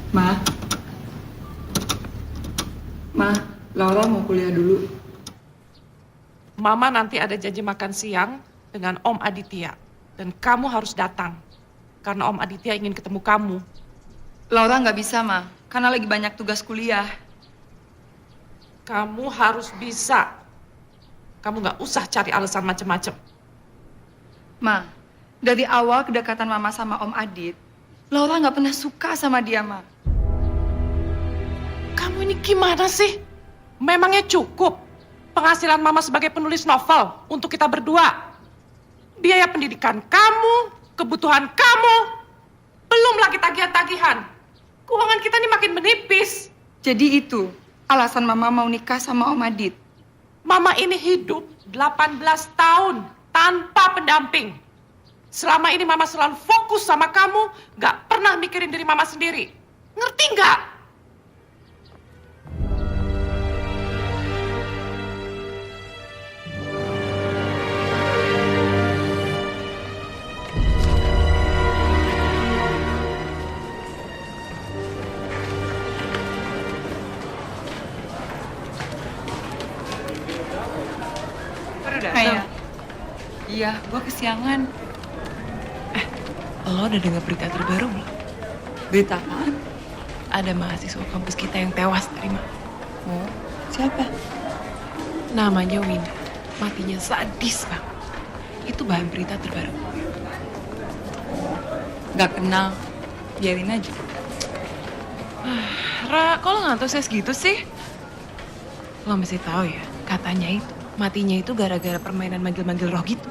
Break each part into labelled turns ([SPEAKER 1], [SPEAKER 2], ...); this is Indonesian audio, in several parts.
[SPEAKER 1] Ma, Ma, Laura mau kuliah dulu.
[SPEAKER 2] Mama nanti ada janji makan siang dengan Om Aditya. Dan kamu harus datang. Karena Om Aditya ingin ketemu kamu.
[SPEAKER 1] Laura nggak bisa, Ma, karena lagi banyak tugas kuliah.
[SPEAKER 2] Kamu harus bisa. Kamu nggak usah cari alasan macem-macem.
[SPEAKER 1] Ma, dari awal kedekatan Mama sama Om Adit, Laura nggak pernah suka sama dia, Ma.
[SPEAKER 2] Kamu ini gimana sih? Memangnya cukup penghasilan Mama sebagai penulis novel untuk kita berdua? Biaya pendidikan kamu, kebutuhan kamu, belum lagi tagihan-tagihan. Keuangan kita ini makin menipis.
[SPEAKER 1] Jadi itu alasan Mama mau nikah sama Om Adit.
[SPEAKER 2] Mama ini hidup 18 tahun tanpa pendamping. Selama ini Mama selalu fokus sama kamu, gak pernah mikirin diri Mama sendiri. Ngerti nggak?
[SPEAKER 1] Kayak, iya, gua kesiangan.
[SPEAKER 3] Lo udah dengar berita terbaru belum?
[SPEAKER 1] Berita apaan?
[SPEAKER 3] Ada mahasiswa kampus kita yang tewas tadi, Ma.
[SPEAKER 1] Oh, siapa?
[SPEAKER 3] Namanya Winda. Matinya sadis, Bang. Itu bahan berita terbaru.
[SPEAKER 1] Nggak kenal, biarin aja.
[SPEAKER 3] Ra, kok lo ngantusias gitu sih? Lo mesti tahu ya, katanya itu matinya itu gara-gara permainan manggil-manggil roh gitu.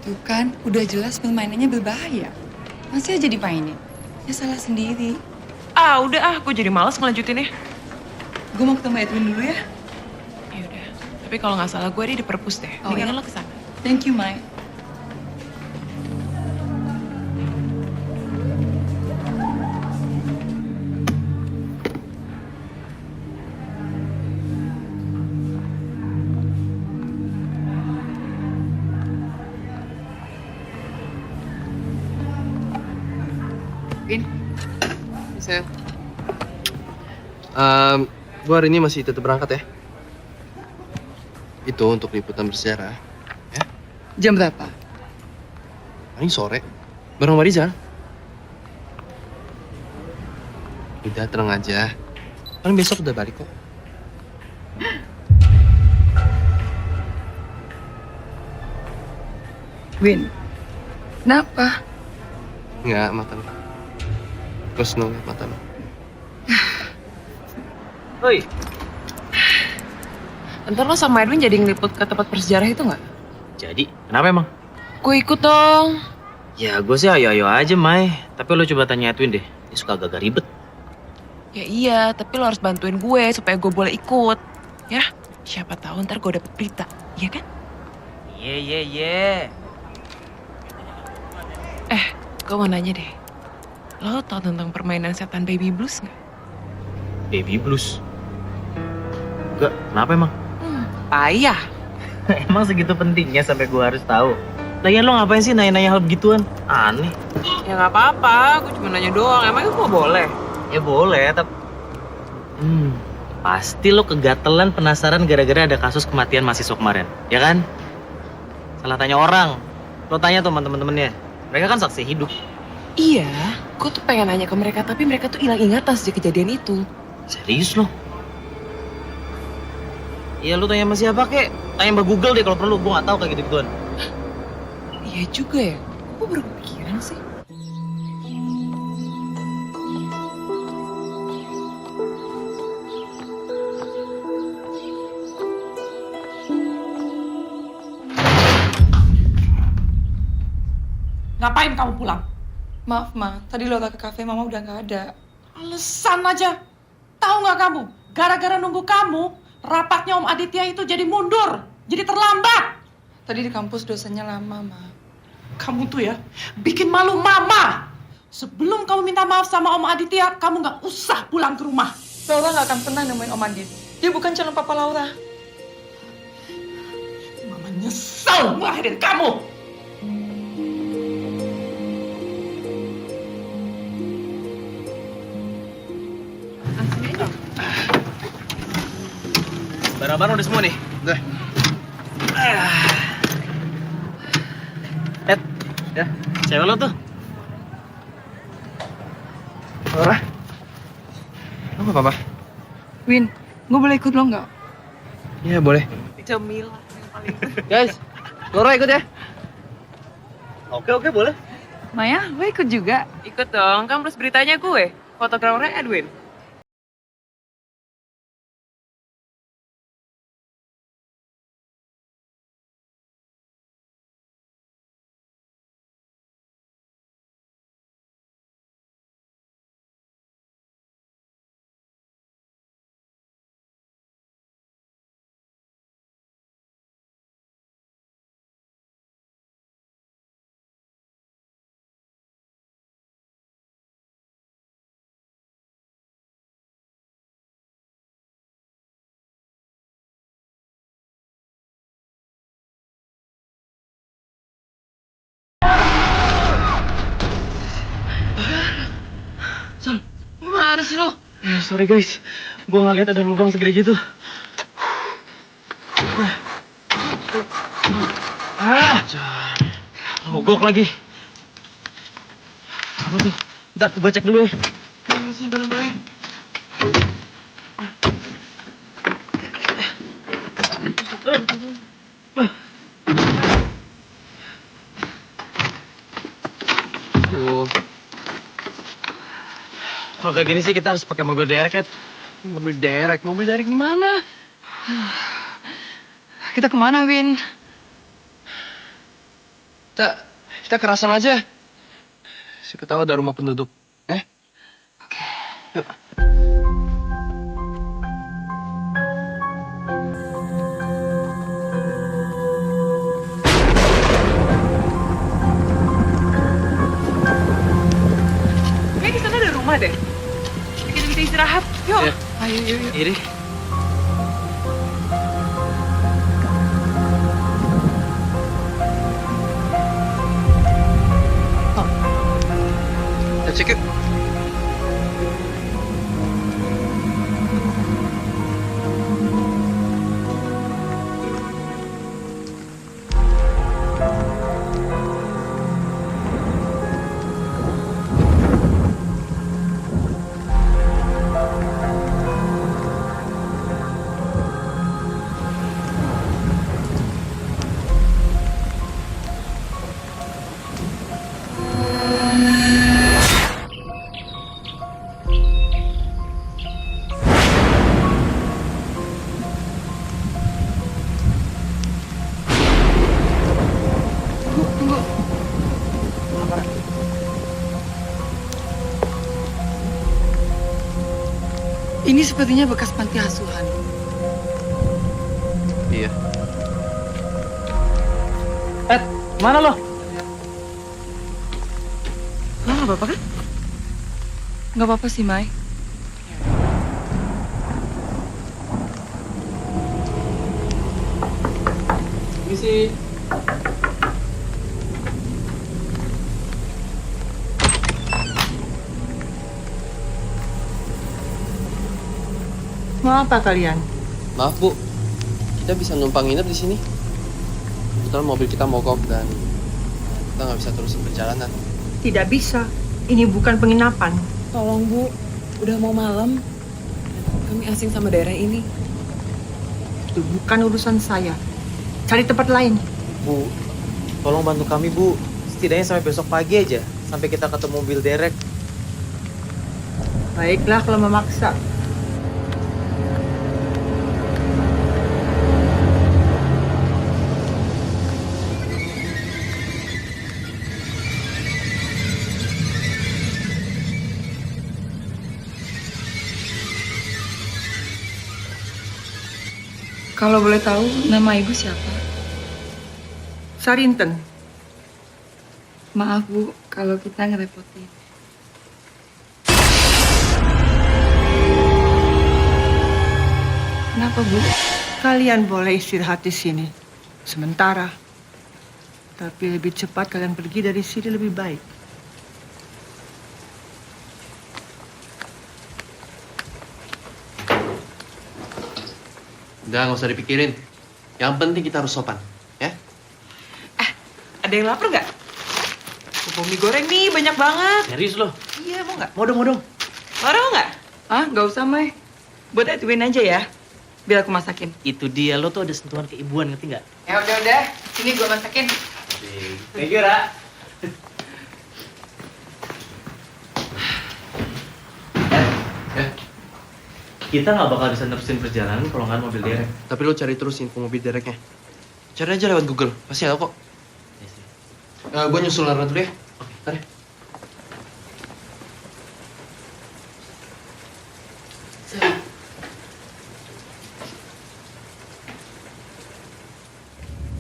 [SPEAKER 1] Tuh kan, udah jelas permainannya berbahaya. Masih aja dimainin. Ya salah sendiri.
[SPEAKER 3] Udah gue jadi males ngelanjutinnya.
[SPEAKER 1] Gue mau ketemu Edwin dulu ya.
[SPEAKER 3] Ya udah. Tapi kalau nggak salah gue di perpus deh.
[SPEAKER 1] Oh,
[SPEAKER 3] Mendingan
[SPEAKER 1] ya.
[SPEAKER 3] lo kesana.
[SPEAKER 1] Thank you, Mai. Win,
[SPEAKER 4] Saya. Gue hari ini masih tetap berangkat ya. Itu untuk liputan bersejarah. Ya,
[SPEAKER 1] jam berapa?
[SPEAKER 4] paling sore. Bareng sama Rizal. Udah, tenang aja. Paling besok udah balik kok.
[SPEAKER 1] Win, kenapa?
[SPEAKER 4] Enggak, mata lo. Terus no, mata lo.
[SPEAKER 3] Oi. Ntar lo sama Edwin jadi ngeliput ke tempat bersejarah itu nggak?
[SPEAKER 5] Jadi, kenapa emang?
[SPEAKER 3] Gue ikut dong.
[SPEAKER 5] Ya gue sih ayo-ayo aja, Mai. Tapi lo coba tanya Edwin deh. Dia suka agak ribet.
[SPEAKER 3] Ya iya, tapi lo harus bantuin gue supaya gue boleh ikut. Ya, siapa tahu ntar gue dapet berita, iya kan?
[SPEAKER 5] Iya.
[SPEAKER 3] Gue mau nanya deh. Lo tau tentang permainan setan Baby Blues nggak?
[SPEAKER 5] Baby blues. Enggak, kenapa emang?
[SPEAKER 3] Payah.
[SPEAKER 5] Emang segitu pentingnya sampai gue harus tahu? Lagian lo ngapain sih nanya-nanya hal begituan? Aneh.
[SPEAKER 3] Ya nggak apa-apa, gue cuma nanya doang. Emangnya gue boleh?
[SPEAKER 5] Ya boleh, tapi... Pasti lo kegatelan penasaran gara-gara ada kasus kematian mahasiswa kemarin, ya kan? Salah tanya orang. Lo tanya tuh sama temen-temennya. Mereka kan saksi hidup.
[SPEAKER 3] Iya, gue tuh pengen nanya ke mereka, tapi mereka tuh hilang ingatan sejak kejadian itu.
[SPEAKER 5] Serius lo? Iya, lo tanya sama siapa kek? Tanya Mbak Google deh kalau perlu. Gue gak tahu kayak gitu-gituan.
[SPEAKER 3] Iya juga ya, gue baru kepikiran sih.
[SPEAKER 2] Ngapain kamu pulang?
[SPEAKER 1] Maaf, Ma. Tadi Laura ke kafe, Mama udah nggak ada.
[SPEAKER 2] Alasan aja. Tahu nggak kamu? Gara-gara nunggu kamu, rapatnya Om Aditya itu jadi mundur. Jadi terlambat.
[SPEAKER 1] Tadi di kampus dosennya lama, Ma.
[SPEAKER 2] Kamu tuh ya, bikin malu Mama. Sebelum kamu minta maaf sama Om Aditya, kamu nggak usah pulang ke rumah.
[SPEAKER 1] Laura nggak akan pernah nemuin Om Adit. Dia bukan calon papa Laura.
[SPEAKER 2] Mama nyesel ngelahirin kamu.
[SPEAKER 5] Barang-barang udah semua nih.
[SPEAKER 4] Udah.
[SPEAKER 5] Ed, ya, cewek lo tuh.
[SPEAKER 4] Laura. Lo gak apa-apa?
[SPEAKER 1] Win, gue boleh ikut lo nggak?
[SPEAKER 4] Iya, boleh.
[SPEAKER 3] Cemil.
[SPEAKER 4] Guys, Laura ikut ya?
[SPEAKER 5] Oke, boleh.
[SPEAKER 1] Maya, lo ikut juga?
[SPEAKER 3] Ikut dong, kan plus beritanya gue. Fotografernya Edwin.
[SPEAKER 1] Mana sih lo?
[SPEAKER 5] Sorry guys, gue nggak lihat ada lubang segede gitu. Mogok lagi. Apa tuh? Ntar gue cek dulu ya.
[SPEAKER 4] Tuh.
[SPEAKER 5] Kalau kayak gini sih kita harus pakai mobil derek, Ed.
[SPEAKER 4] Mobil derek gimana?
[SPEAKER 1] Kita kemana, Win?
[SPEAKER 4] Kita kerasan aja. Siapa tahu ada rumah penduduk. Yuk.
[SPEAKER 3] Kayaknya di sana ada rumah deh. Kita bisa istirahat. Yuk.
[SPEAKER 4] Iya.
[SPEAKER 1] Ayo, yuk.
[SPEAKER 5] Iri.
[SPEAKER 4] Kita cek yuk.
[SPEAKER 1] Tunggu. Ini sepertinya bekas panti asuhan.
[SPEAKER 4] Iya.
[SPEAKER 5] Ed, mana lo?
[SPEAKER 1] Lo nggak apa-apa kan? Nggak apa-apa sih, Mai.
[SPEAKER 5] Misi.
[SPEAKER 2] Mau apa kalian?
[SPEAKER 4] Maaf Bu, kita bisa numpang nginep di sini. Kebetulan mobil kita mogok dan kita nggak bisa terusin perjalanan.
[SPEAKER 2] Tidak bisa. Ini bukan penginapan.
[SPEAKER 3] Tolong Bu, udah mau malam. Kami asing sama daerah ini.
[SPEAKER 2] Itu bukan urusan saya. Cari tempat lain.
[SPEAKER 5] Bu, tolong bantu kami, Bu. Setidaknya sampai besok pagi aja. Sampai kita ketemu mobil derek.
[SPEAKER 2] Baiklah kalau memaksa.
[SPEAKER 1] Kalau boleh tahu, nama ibu siapa?
[SPEAKER 2] Sarinten.
[SPEAKER 1] Maaf, Bu, kalau kita ngerepotin. Kenapa, Bu?
[SPEAKER 2] Kalian boleh istirahat di sini. Sementara. Tapi lebih cepat kalian pergi dari sini lebih baik.
[SPEAKER 4] Udah, nggak usah dipikirin. Yang penting kita harus sopan, ya?
[SPEAKER 3] Ada yang lapar nggak? Bumbu mie goreng nih, banyak banget.
[SPEAKER 5] Serius lo?
[SPEAKER 3] Iya, mau nggak?
[SPEAKER 5] Mau dong.
[SPEAKER 3] Laura mau nggak?
[SPEAKER 1] Ah, nggak usah, Mai. Buat Edwin aja ya. Biar aku masakin.
[SPEAKER 5] Itu dia, lo tuh ada sentuhan keibuan, ngerti nggak?
[SPEAKER 1] Ya udah. Sini gua masakin.
[SPEAKER 5] Thank you, Ra.
[SPEAKER 4] Ya.
[SPEAKER 5] Kita nggak bakal bisa nerusin perjalanan kalau nggak ada mobil derek.
[SPEAKER 4] Tapi lo cari terus info mobil dereknya. Cari aja lewat Google, pasti ada kok. Gue nyusul Lara dulu ya. Oke, ntar ya.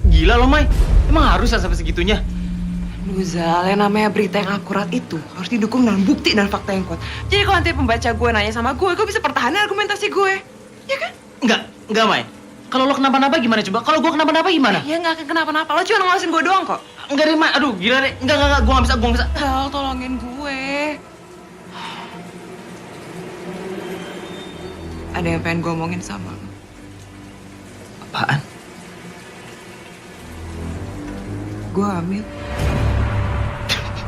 [SPEAKER 5] Gila lo, Mai. Emang harus ya sampai segitunya?
[SPEAKER 3] Zal, yang namanya berita yang akurat itu harus didukung dengan bukti dan fakta yang kuat. Jadi kalau nanti pembaca gue nanya sama gue bisa pertahanin argumentasi gue. Ya kan?
[SPEAKER 5] Enggak, Mai. Kalau lo kenapa-napa gimana coba? Kalau gue kenapa-napa gimana?
[SPEAKER 3] Ya nggak akan kenapa-napa. Lo cuma ngawasin gue doang kok.
[SPEAKER 5] Enggak deh, Mai. Aduh, gila deh. Enggak. Gue nggak bisa.
[SPEAKER 3] Zal, tolongin gue. Ada yang pengen gue omongin sama lo.
[SPEAKER 5] Apaan?
[SPEAKER 3] Gue hamil.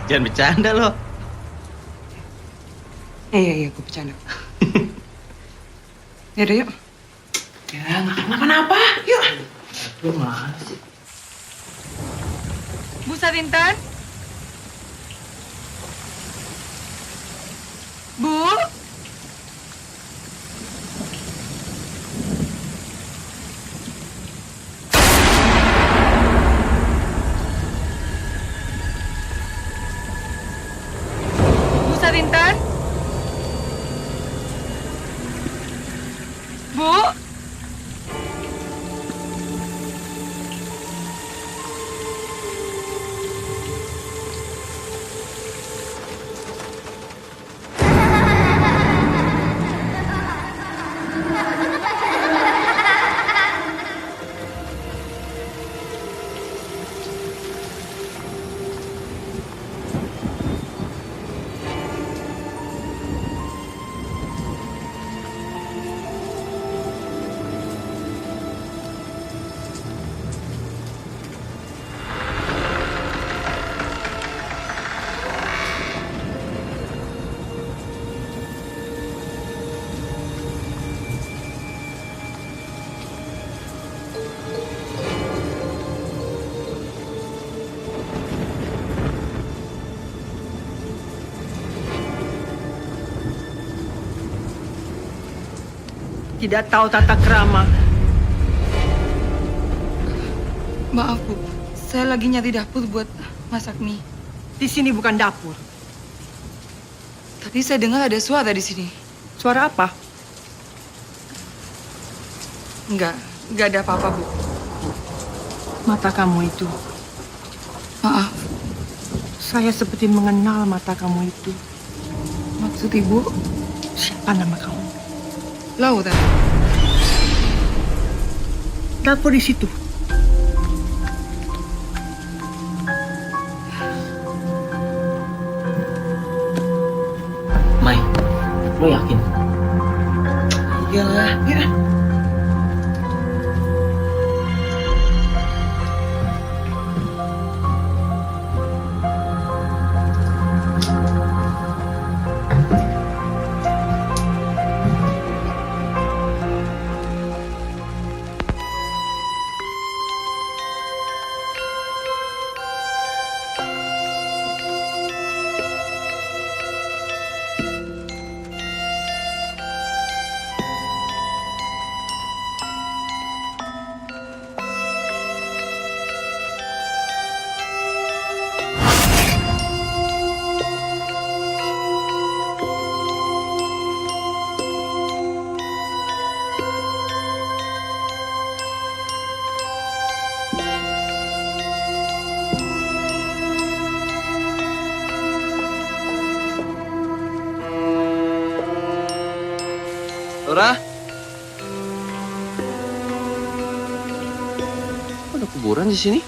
[SPEAKER 5] Jangan bercanda lo.
[SPEAKER 3] Iya, gue bercanda. Yaudah, yuk. Ya, nggak kenapa-napa. Yuk.
[SPEAKER 5] Lo mana sih?
[SPEAKER 1] Bu Sarintan? Bu? Bu Sarintan? Bu?
[SPEAKER 6] Tidak tahu tata krama.
[SPEAKER 1] Maaf, Bu. Saya lagi nyari dapur buat masak mie.
[SPEAKER 6] Di sini bukan dapur.
[SPEAKER 1] Tapi saya dengar ada suara di sini.
[SPEAKER 6] Suara apa?
[SPEAKER 1] Enggak ada apa-apa, Bu.
[SPEAKER 6] Mata kamu itu.
[SPEAKER 1] Maaf,
[SPEAKER 6] Saya seperti mengenal mata kamu itu.
[SPEAKER 1] maksud Ibu?
[SPEAKER 6] Siapa nama kamu?
[SPEAKER 1] Laura.
[SPEAKER 6] Dapur di situ.
[SPEAKER 5] Mai, lo yakin?
[SPEAKER 6] Iyalah, ya.
[SPEAKER 4] Laura? Kok ada kuburan di sini?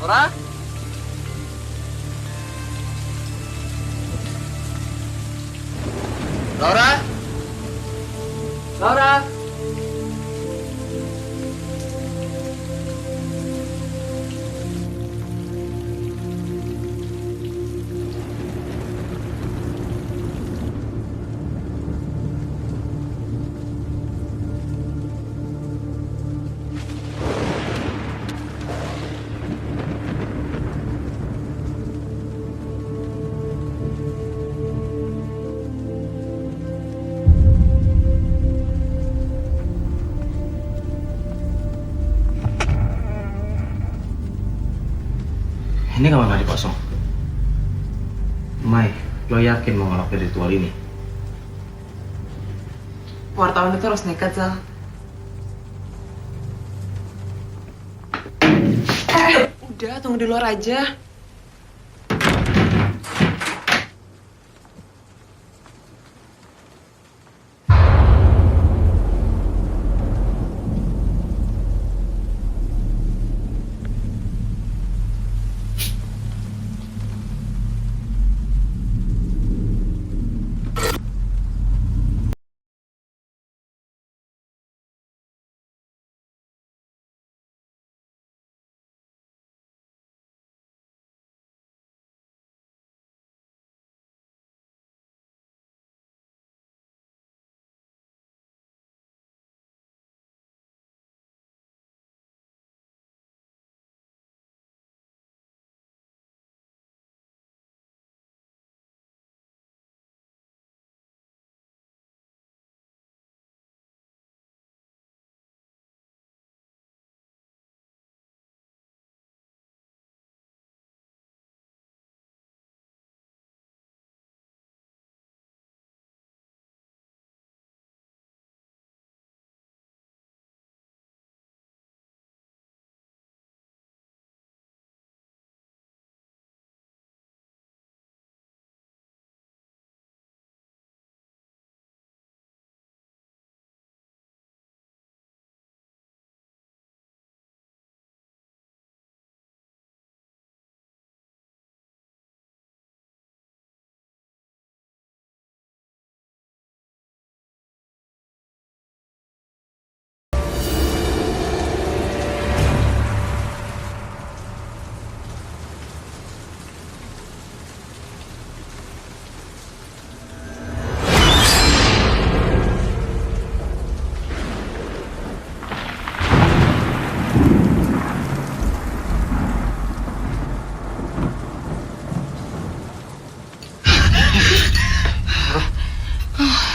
[SPEAKER 4] Laura? Laura? Laura?
[SPEAKER 5] Ini kamar mandi kosong. Mai, lo yakin mau ngelakuin ritual ini?
[SPEAKER 3] Wartawan itu harus nekat, Zal. Udah, tunggu di luar aja.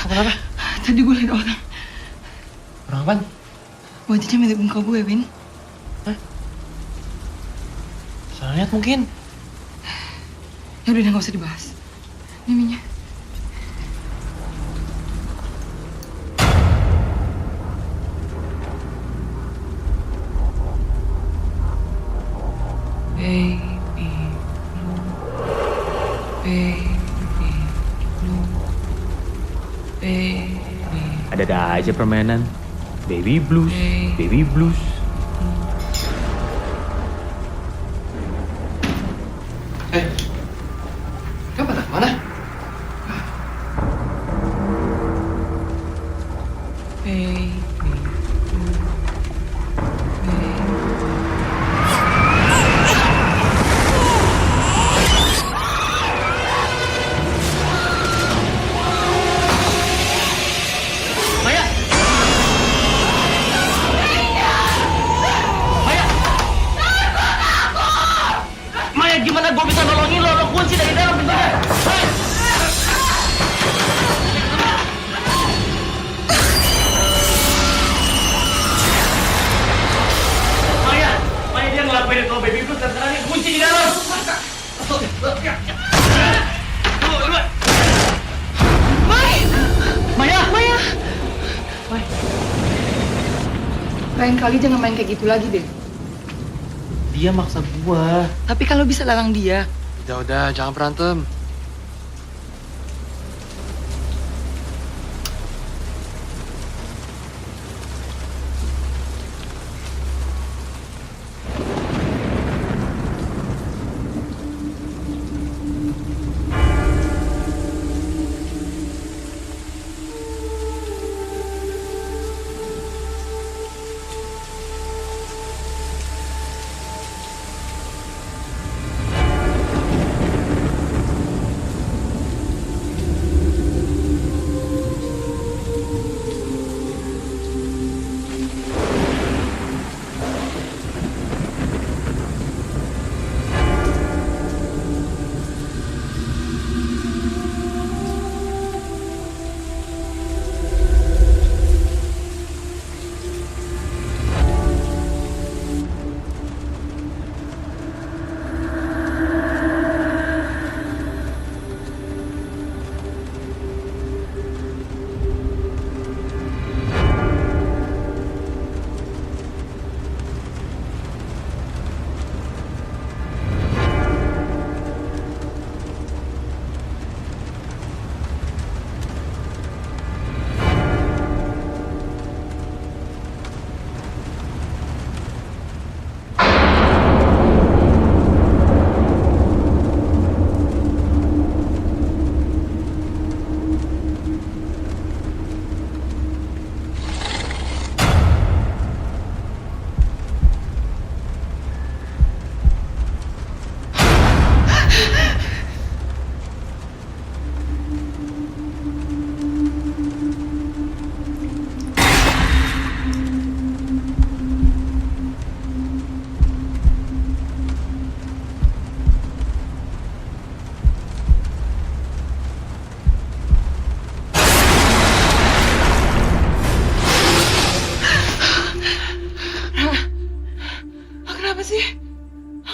[SPEAKER 4] Kenapa?
[SPEAKER 1] Tadi gue liat orang.
[SPEAKER 4] Orang apaan?
[SPEAKER 1] Wajahnya mirip muka gue, Win.
[SPEAKER 4] Salah lihat mungkin.
[SPEAKER 1] Ya udah, nggak usah dibahas. Ini minyak.
[SPEAKER 3] Baby blue, baby blue, baby.
[SPEAKER 5] Ada aja permainan. Baby blues, baby blues.
[SPEAKER 4] Kamu pada mana?
[SPEAKER 3] Baby blue, baby.
[SPEAKER 5] Maya! Maya! Maya, gimana gue bisa nolongin lo? Lo kunci dari dalam pintunya. Maya! Maya! Maya, dia ngelakuin itu baby blues dan sekarang dia kunci di dalam. Maya! Maya!
[SPEAKER 1] Lain kali jangan main kayak gitu lagi deh.
[SPEAKER 5] Dia maksa gua.
[SPEAKER 1] Tapi kalau bisa larang dia.
[SPEAKER 4] Udah, jangan berantem.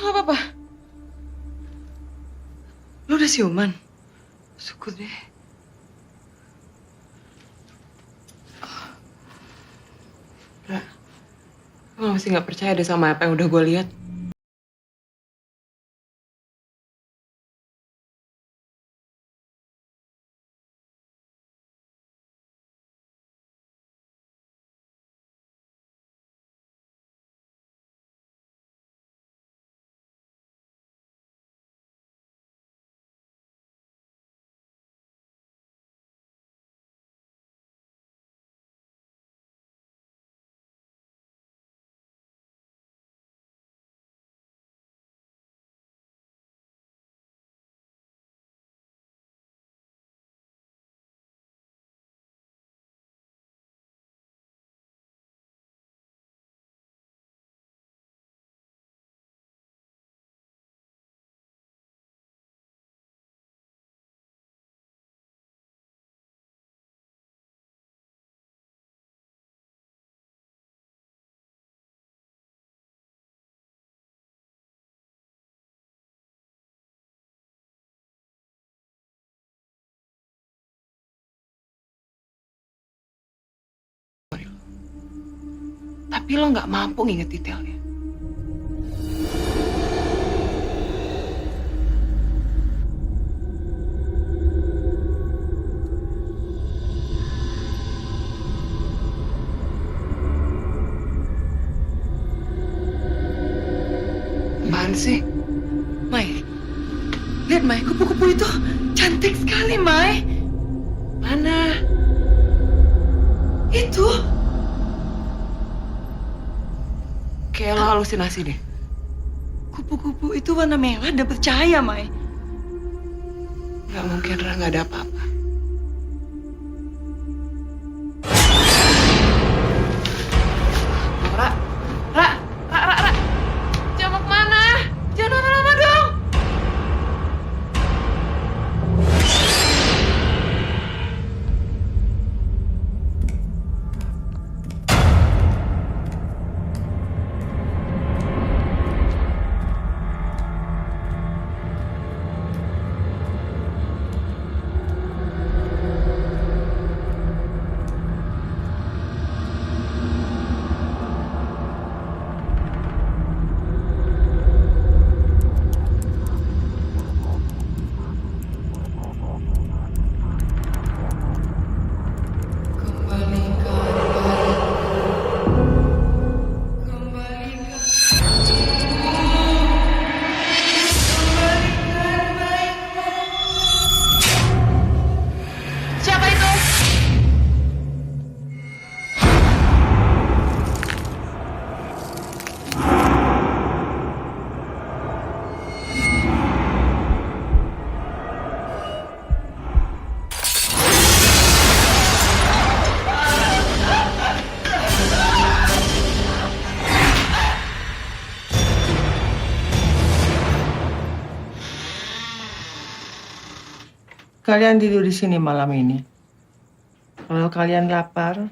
[SPEAKER 3] nggak apa-apa. Lo udah siuman? Syukur deh. Ra, lo masih nggak percaya deh sama apa yang udah gue lihat. Tapi lo nggak mampu nginget detailnya. Apaan sih?
[SPEAKER 1] Mai, lihat Mai, kupu-kupu itu cantik sekali, Mai.
[SPEAKER 3] Mana?
[SPEAKER 1] Itu.
[SPEAKER 3] Kayak lo halusinasi deh.
[SPEAKER 1] Kupu-kupu itu warna merah dan bercahaya, Mai.
[SPEAKER 3] Nggak mungkin, Ra, nggak ada apa-apa. Ra, Ra, Ra, Ra, Ra. Jangan mau kemana? Jangan lama-lama dong. Siapa itu?
[SPEAKER 6] Kalian tidur di sini malam ini. Kalau kalian lapar,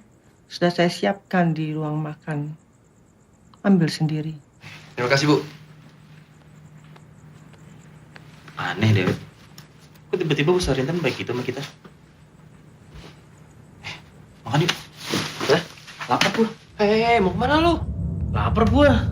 [SPEAKER 6] sudah saya siapkan di ruang makan. Ambil sendiri.
[SPEAKER 4] Terima kasih, Bu.
[SPEAKER 5] Aneh deh. Kok tiba-tiba Bu Sarintan baik gitu sama kita? Makan yuk.
[SPEAKER 4] Udah, lapar, Bu. Hei, mau kemana lu?
[SPEAKER 5] Lapar gua.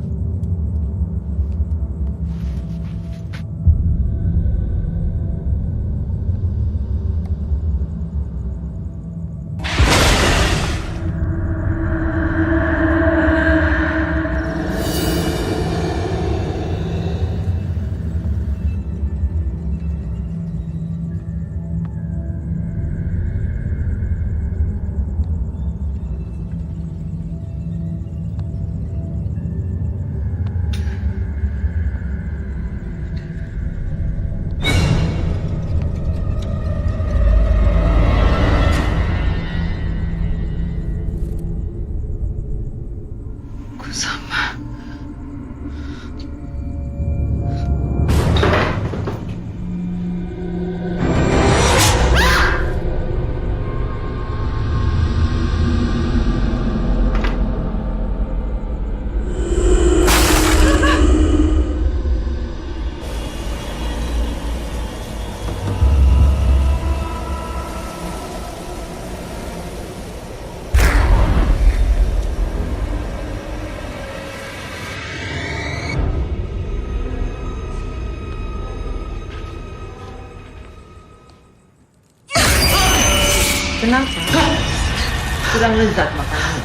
[SPEAKER 6] sedang lezat makanannya.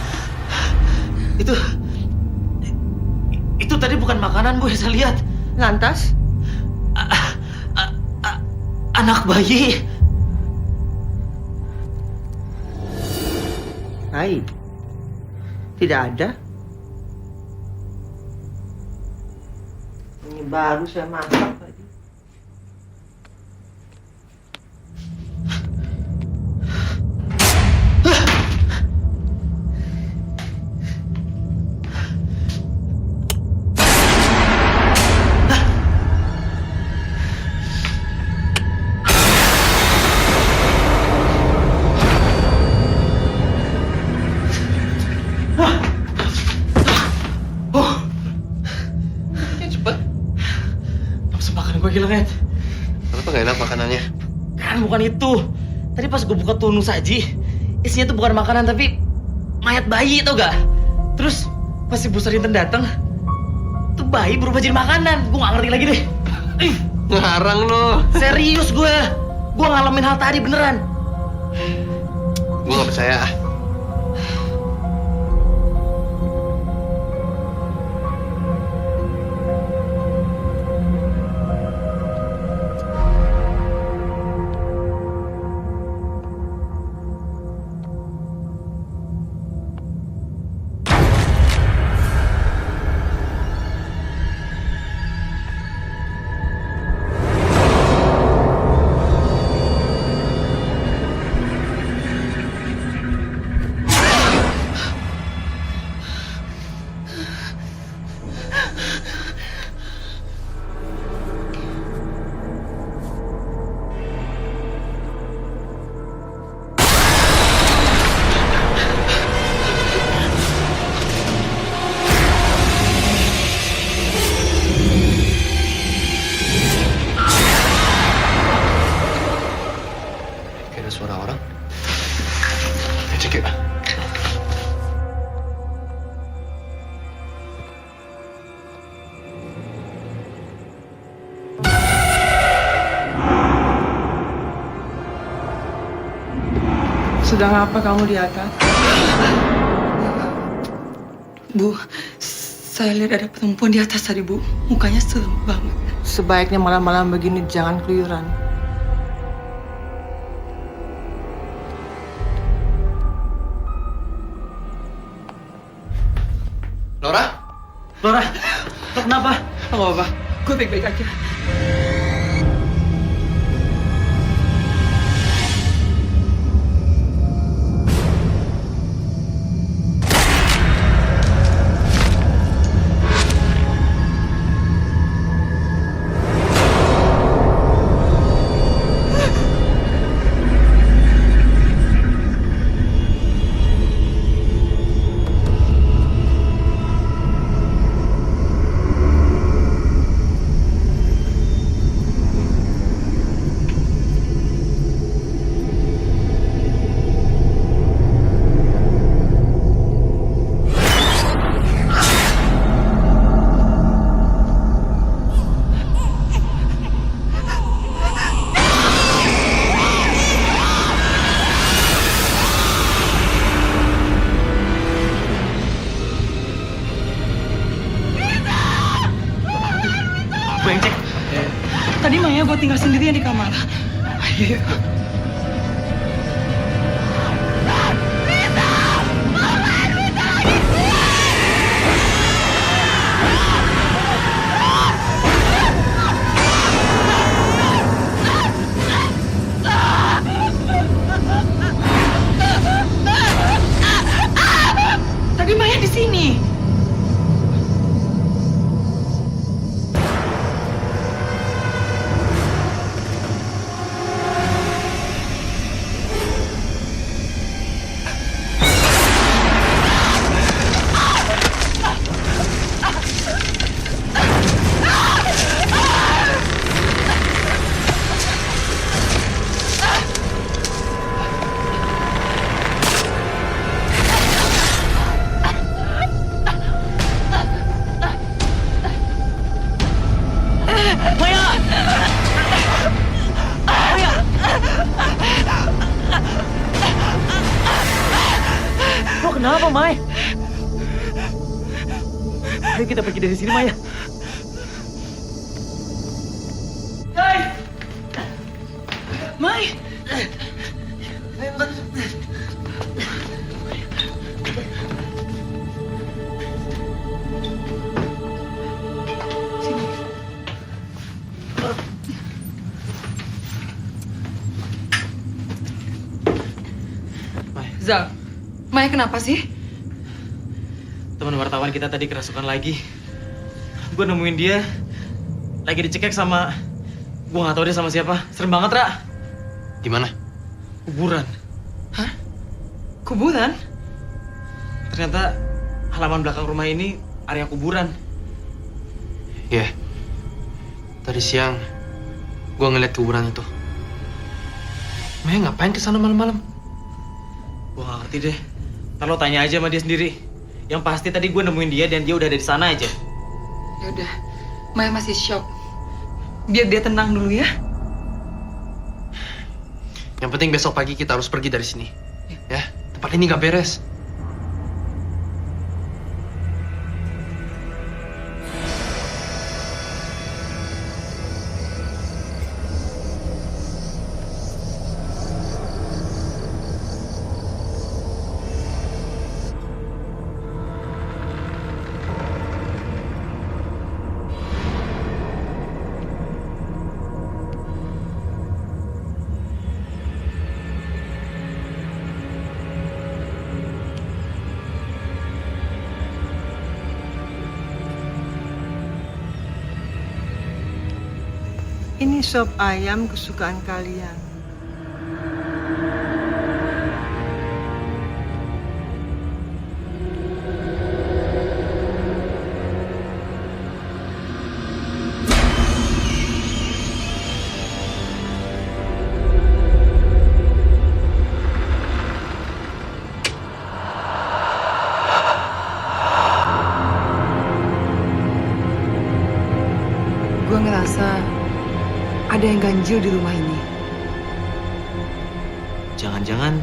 [SPEAKER 5] Itu tadi bukan makanan, Bu, yang saya lihat.
[SPEAKER 6] Lantas,
[SPEAKER 5] Anak bayi.
[SPEAKER 6] baik. Tidak ada. Ini baru saya masak tadi.
[SPEAKER 4] Cepet.
[SPEAKER 5] Nafsu makan gue hilang, Ed.
[SPEAKER 4] Kenapa gak enak makanannya?
[SPEAKER 5] Kan bukan itu. Tadi pas gue buka tunung saji, isinya tuh bukan makanan tapi mayat bayi, tau gak? Terus pas si Bu Sarinten datang, tuh bayi berubah jadi makanan. Gue gak ngerti lagi deh.
[SPEAKER 4] Ngarang lo.
[SPEAKER 5] Serius gue ngalamin hal tadi beneran.
[SPEAKER 4] Gue gak percaya. Kayak ada suara orang. Cek yuk.
[SPEAKER 6] Sedang apa kamu di atas?
[SPEAKER 1] Bu, saya lihat ada perempuan di atas tadi, Bu. Mukanya serem banget.
[SPEAKER 6] Sebaiknya malam-malam begini jangan keluyuran.
[SPEAKER 4] Laura?
[SPEAKER 5] Laura, lo kenapa?
[SPEAKER 1] Gak apa-apa, gue baik-baik aja.
[SPEAKER 5] Gue yang cek.
[SPEAKER 1] Tadi Maya gue tinggal sendirian di kamar. Ayo. Tadi Maya di sini.
[SPEAKER 5] kenapa, Mai? Ayo kita pergi dari sini, Maya.
[SPEAKER 3] Mai!
[SPEAKER 1] Zal, Maya kenapa sih?
[SPEAKER 5] Teman wartawan kita tadi kerasukan lagi. Gue nemuin dia lagi dicekek sama... Gue gak tahu dia sama siapa. Serem banget, Ra.
[SPEAKER 4] Di mana?
[SPEAKER 5] Kuburan.
[SPEAKER 3] Kuburan?
[SPEAKER 5] Ternyata halaman belakang rumah ini area kuburan.
[SPEAKER 4] Ya. Tadi siang gua ngeliat kuburan itu. Maya ngapain ke sana malam-malam?
[SPEAKER 5] Gue gak ngerti deh. Ntar lo tanya aja sama dia sendiri. Yang pasti tadi gue nemuin dia dan dia udah ada di sana aja.
[SPEAKER 1] Ya udah, Maya masih shock. Biar dia tenang dulu ya.
[SPEAKER 4] Yang penting besok pagi kita harus pergi dari sini. Ya, tempat ini gak beres.
[SPEAKER 6] Ini sop ayam kesukaan kalian.
[SPEAKER 1] Gue ngerasa ada yang ganjil di rumah ini.
[SPEAKER 5] Jangan-jangan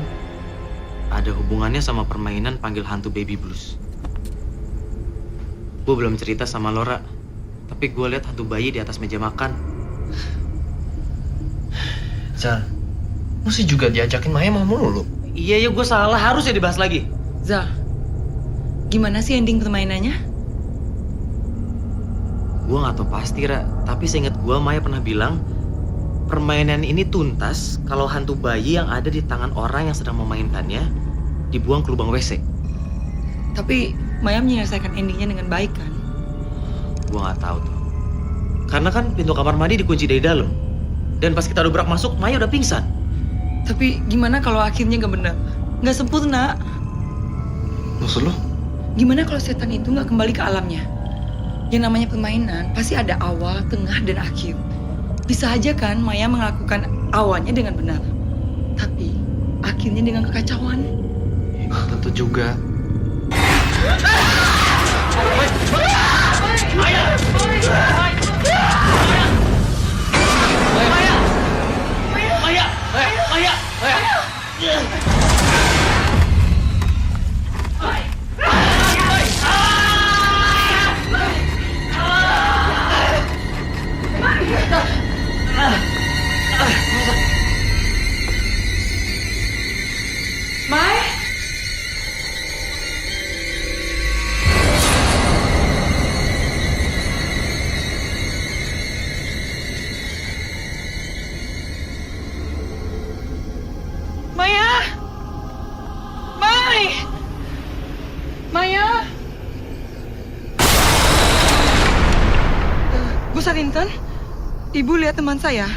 [SPEAKER 5] ada hubungannya sama permainan panggil hantu baby blues. Gue belum cerita sama Laura, tapi gue lihat hantu bayi di atas meja makan.
[SPEAKER 4] Zal, lu sih juga diajakin Maya mau mulu.
[SPEAKER 5] Iya, gue salah. Harusnya dibahas lagi.
[SPEAKER 1] Zal, gimana sih ending permainannya?
[SPEAKER 5] Gue gak tahu pasti, Ra. Tapi seingat gue, Maya pernah bilang permainan ini tuntas kalau hantu bayi yang ada di tangan orang yang sedang memainkannya dibuang ke lubang WC.
[SPEAKER 1] Tapi Maya menyelesaikan endingnya dengan baik kan?
[SPEAKER 5] Gue gak tahu tuh. Karena kan pintu kamar mandi dikunci dari dalam. Dan pas kita dobrak masuk, Maya udah pingsan.
[SPEAKER 1] Tapi gimana kalau akhirnya nggak benar? Nggak sempurna?
[SPEAKER 4] Maksud lu?
[SPEAKER 1] Gimana kalau setan itu nggak kembali ke alamnya? Yang namanya permainan pasti ada awal, tengah, dan akhir. Bisa aja kan Maya melakukan awalnya dengan benar. Tapi akhirnya dengan kekacauan.
[SPEAKER 4] Ya, tentu juga.
[SPEAKER 1] Maya! Mai! Maya! Bu Sarintan, Ibu lihat teman saya.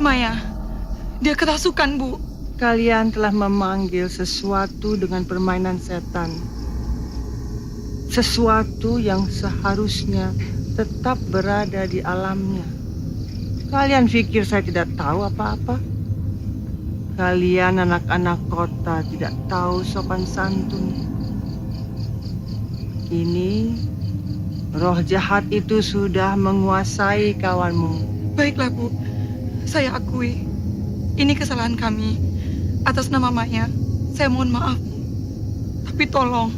[SPEAKER 1] Maya, dia kerasukan, Bu.
[SPEAKER 6] Kalian telah memanggil sesuatu dengan permainan setan. Sesuatu yang seharusnya tetap berada di alamnya. Kalian pikir saya tidak tahu apa-apa? Kalian anak-anak kota tidak tahu sopan santun. Kini roh jahat itu sudah menguasai kawanmu.
[SPEAKER 1] Baiklah, Bu. Saya akui. Ini kesalahan kami. Atas nama Maya, saya mohon maaf. Tapi tolong,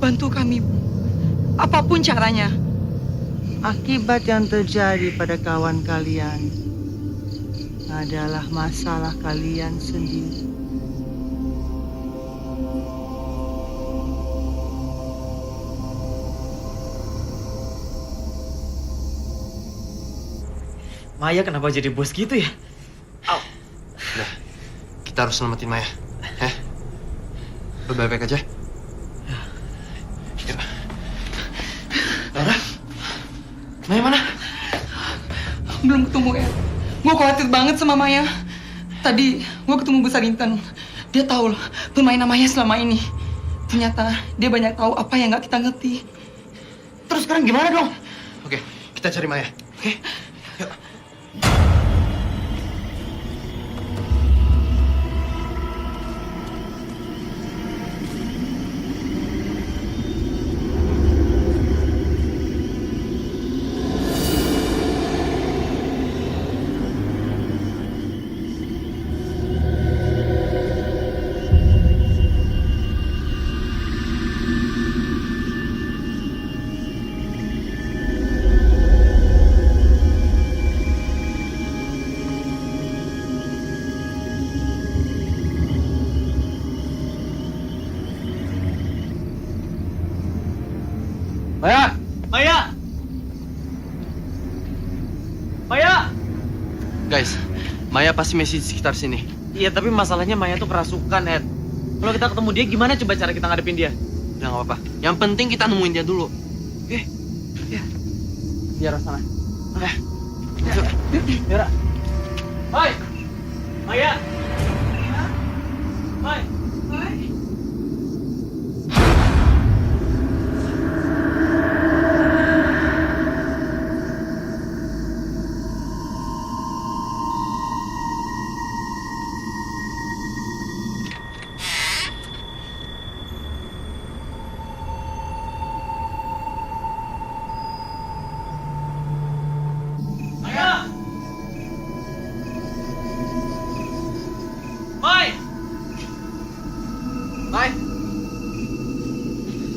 [SPEAKER 1] bantu kami, Bu. Apapun caranya.
[SPEAKER 6] Akibat yang terjadi pada kawan kalian adalah masalah kalian sendiri.
[SPEAKER 5] Maya kenapa jadi bos gitu ya?
[SPEAKER 4] Udah, kita harus selamatin Maya. Lu baik-baik aja. Yuk. Laura, Maya mana?
[SPEAKER 1] Belum ketemu ya. Gue khawatir banget sama Maya. Tadi gue ketemu Bu Sarinten. Dia tahu loh permainan Maya selama ini. Ternyata dia banyak tahu apa yang nggak kita ngerti.
[SPEAKER 5] Terus sekarang gimana dong?
[SPEAKER 4] Oke, kita cari Maya. Oke? Yuk. Maya!
[SPEAKER 5] Maya! Maya!
[SPEAKER 4] Guys, Maya pasti masih di sekitar sini.
[SPEAKER 5] Iya, tapi masalahnya Maya tuh kerasukan, Ed. Kalau kita ketemu dia, gimana coba cara kita ngadepin dia?
[SPEAKER 4] Udah nggak apa-apa. Yang penting kita nemuin dia dulu. Oke? Ya. Biar sana. Yuk.
[SPEAKER 5] Yara. Hai! Maya! Hai! Maya! Mai!
[SPEAKER 4] Mai!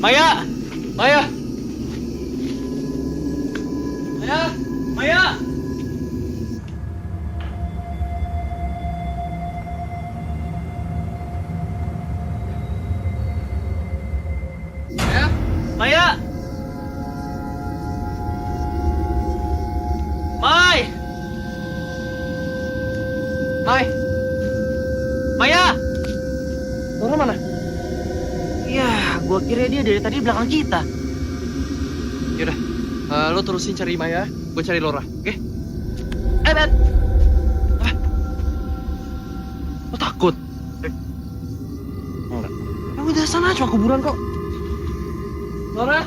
[SPEAKER 5] Maya!
[SPEAKER 4] Maya!
[SPEAKER 5] Maya! Maya!
[SPEAKER 4] Maya!
[SPEAKER 5] Maya! Mai!
[SPEAKER 4] Mai!
[SPEAKER 5] Maya!
[SPEAKER 4] Laura mana?
[SPEAKER 5] Ya, gua kira dia dari tadi di belakang kita.
[SPEAKER 4] Yaudah, lo terusin cari Maya, gue cari Laura, oke?
[SPEAKER 5] Ed!
[SPEAKER 4] Lo takut?
[SPEAKER 5] Enggak. Ya udah sana cuma kuburan kok.
[SPEAKER 4] Laura?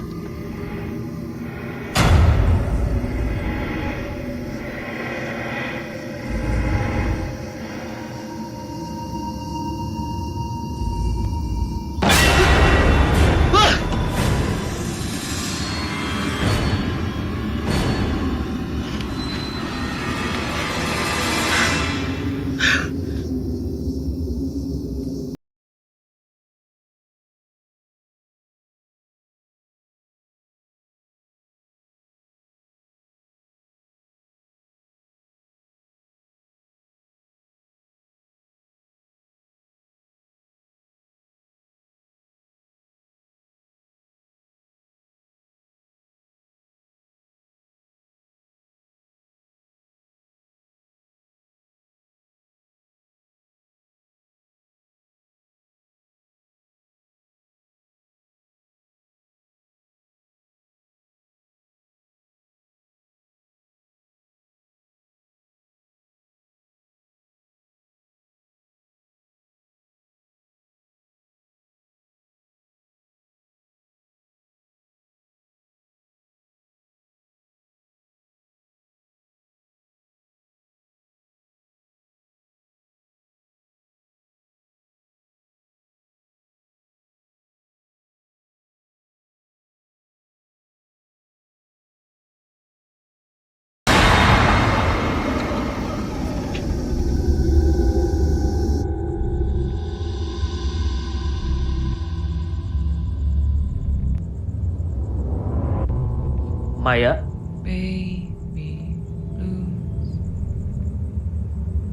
[SPEAKER 5] Maya?
[SPEAKER 3] Baby blue.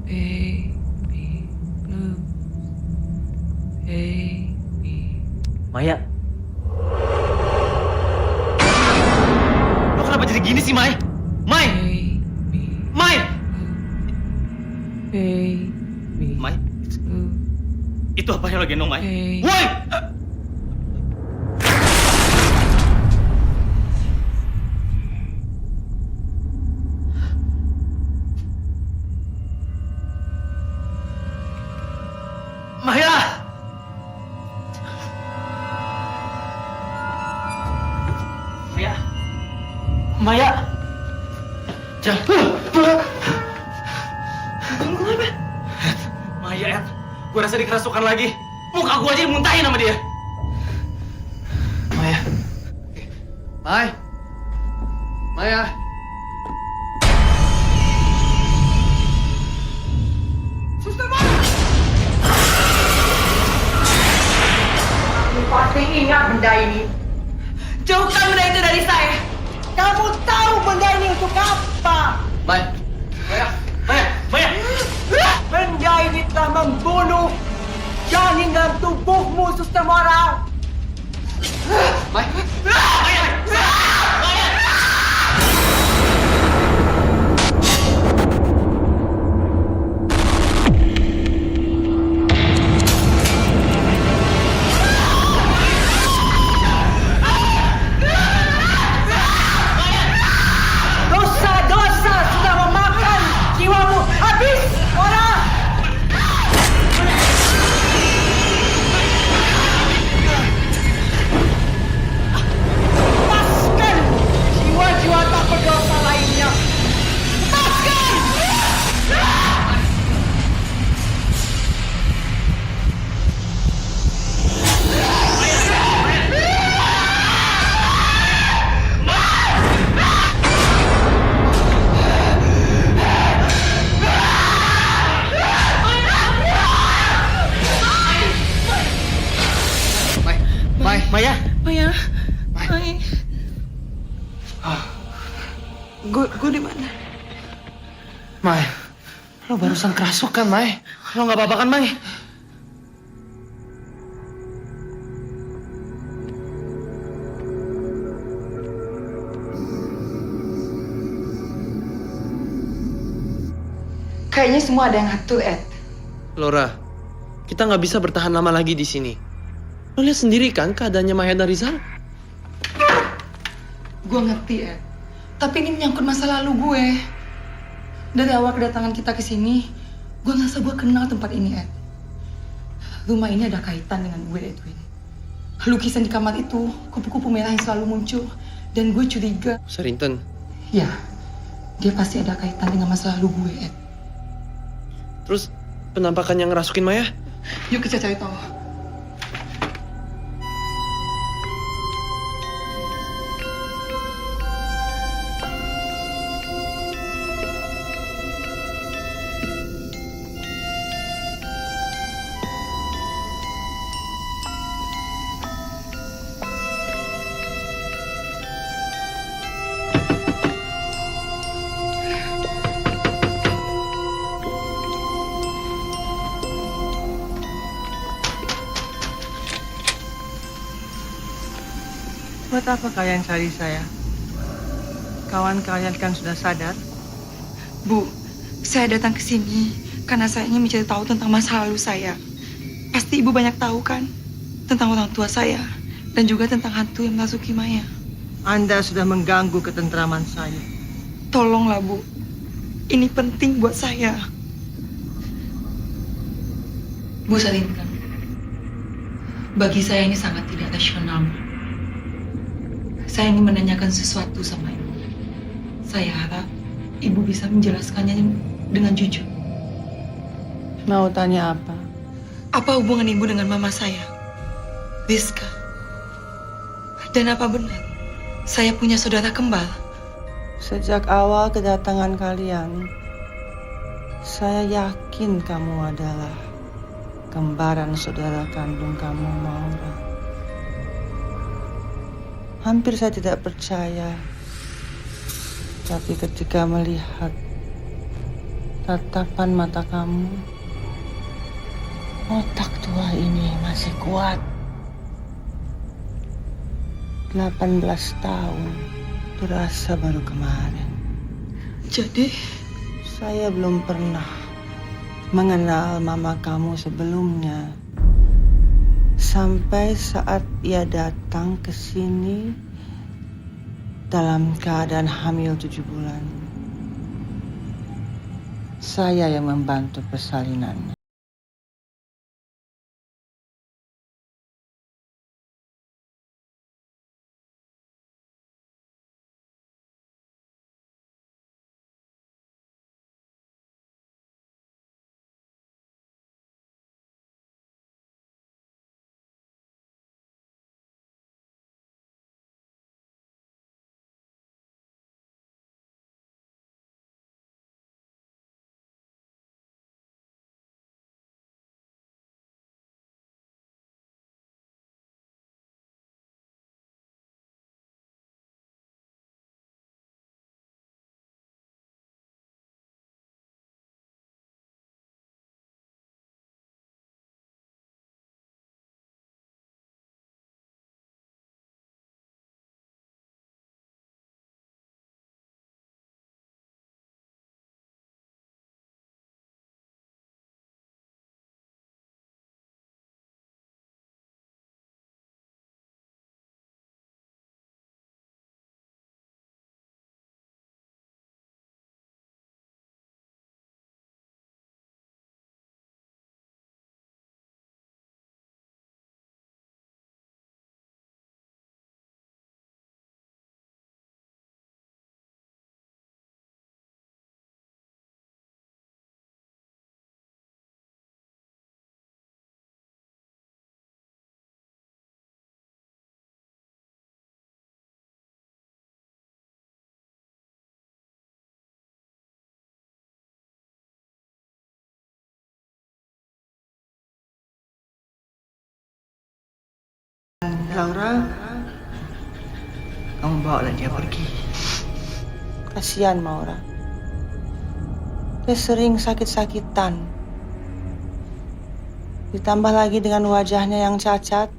[SPEAKER 3] Baby blue. Baby.
[SPEAKER 5] Maya? Lo kenapa jadi gini sih, Mai? Mai!
[SPEAKER 3] Baby.
[SPEAKER 5] Mai!
[SPEAKER 3] Baby.
[SPEAKER 5] Mai?
[SPEAKER 3] Blue.
[SPEAKER 5] Itu apa yang lo gendong, Mai?
[SPEAKER 3] Hey.
[SPEAKER 5] Woi! Maya! Maya! Maya! Jangan! Maya, El. Gue rasa dikerasukan lagi. Muka gue aja dimuntahin sama dia. Maya.
[SPEAKER 4] Mai. Maya.
[SPEAKER 6] Pasti ingat benda ini.
[SPEAKER 3] Jauhkan benda itu dari saya.
[SPEAKER 6] Kamu tahu benda ini untuk apa?
[SPEAKER 4] Mai. Maya.
[SPEAKER 5] Maya! Maya!
[SPEAKER 6] Benda ini telah membunuh janin dalam tubuhmu, Suster Mara.
[SPEAKER 4] Mai.
[SPEAKER 5] Maya! Maya!
[SPEAKER 6] Dosa-dosa sudah memakan jiwamu habis, Mara. Lepaskan jiwa-jiwa tak berdosa lainnya. Lepaskan!
[SPEAKER 4] Mai. Mai.
[SPEAKER 5] Maya!
[SPEAKER 3] Maya. Mai. Gue di mana?
[SPEAKER 5] Mai, lo barusan kerasukan, Mai. Lo nggak apa-apa kan, Mai?
[SPEAKER 1] Kayaknya semua ada yang ngatur, Ed.
[SPEAKER 4] Laura, kita nggak bisa bertahan lama lagi di sini. Lo lihat sendiri kan keadaannya Maya dan Rizal?
[SPEAKER 1] Gue ngerti, Ed. Tapi ini menyangkut masa lalu gue. Dari awal kedatangan kita ke sini, gue ngerasa gue kenal tempat ini, Ed. Rumah ini ada kaitan dengan gue, Edwin. Lukisan di kamar itu, kupu-kupu merah yang selalu muncul. Dan gue curiga,
[SPEAKER 4] Sarinton,
[SPEAKER 1] ya, dia pasti ada kaitan dengan masa lalu gue, Ed.
[SPEAKER 4] terus penampakan yang ngerasukin Maya?
[SPEAKER 1] Yuk kita cari tahu.
[SPEAKER 6] Buat apa kalian cari saya? Kawan kalian kan sudah sadar.
[SPEAKER 1] Bu, saya datang ke sini karena saya ingin mencari tahu tentang masa lalu saya. Pasti ibu banyak tahu kan tentang orang tua saya dan juga tentang hantu yang merasuki Maya.
[SPEAKER 6] Anda sudah mengganggu ketentraman saya.
[SPEAKER 1] Tolonglah, Bu. Ini penting buat saya. Bu Sarinton, bagi saya ini sangat tidak rasional. Saya ingin menanyakan sesuatu sama ibu. Saya harap ibu bisa menjelaskannya dengan jujur.
[SPEAKER 6] Mau tanya apa?
[SPEAKER 1] Apa hubungan ibu dengan mama saya, Rizka? Dan apa benar saya punya saudara kembar?
[SPEAKER 6] Sejak awal kedatangan kalian, saya yakin kamu adalah kembaran saudara kandung kamu, Maura. Hampir saya tidak percaya Tapi ketika melihat tatapan mata kamu, otak tua ini masih kuat. 18 tahun, terasa baru kemarin.
[SPEAKER 1] Jadi,
[SPEAKER 6] Saya belum pernah mengenal mama kamu sebelumnya. Sampai saat ia datang ke sini dalam keadaan hamil 7 bulan. Saya yang membantu persalinannya. Laura, kamu bawalah dia pergi. Kasihan Maura. Dia sering sakit-sakitan. Ditambah lagi dengan wajahnya yang cacat.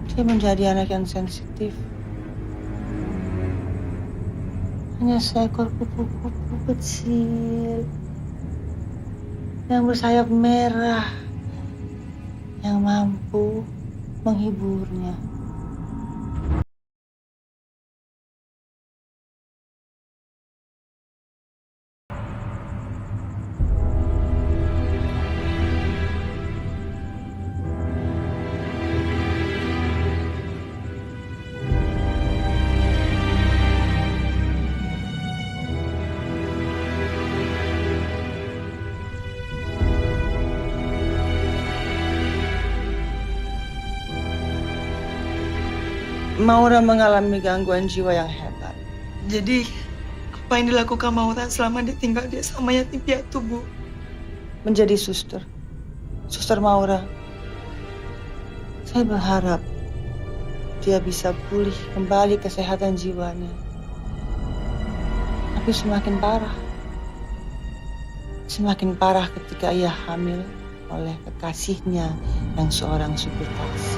[SPEAKER 6] Dia menjadi anak yang sensitif. Hanya seekor kupu-kupu kecil yang bersayap merah yang mampu menghiburnya. Maura mengalami gangguan jiwa yang hebat.
[SPEAKER 1] jadi apa yang dilakukan Maura selama dia tinggal dia sama yatim piatu, Bu?
[SPEAKER 6] Menjadi suster. Suster Maura. Saya berharap dia bisa pulih kembali kesehatan jiwanya. Tapi semakin parah. Semakin parah ketika ia hamil oleh kekasihnya yang seorang supir taksi.